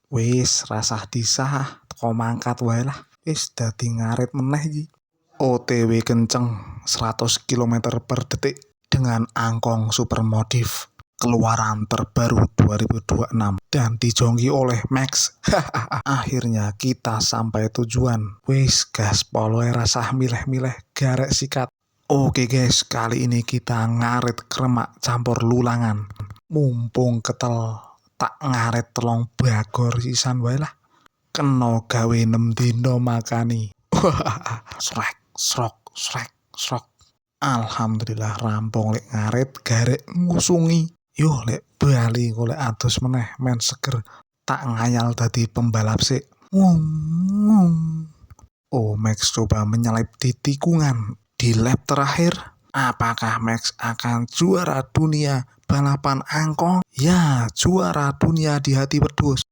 Wis rasah disah teko mangkat wae lah. Wis dadi ngarit meneh iki. OTW kenceng 100 km per detik dengan angkong supermodif keluaran terbaru 2026 dan dijongki oleh Max. Akhirnya kita sampai tujuan. Wis gaspol wae rasah milih-milih garek sikat. Oke guys, kali ini kita ngarit kremak campur lulangan. Mumpung ketel tak ngarit telong bagor sisan wae lah. Kena gawe 6 dino makani. Srek. Alhamdulillah rampung lek ngarit garek ngusungi. Yo lek bali golek adus meneh men seger. Tak ngayal dadi pembalap sik. Oh, Max coba menyelip di tikungan di lap terakhir. Apakah Max akan juara dunia balapan angkong? Ya, juara dunia di hati wedhus.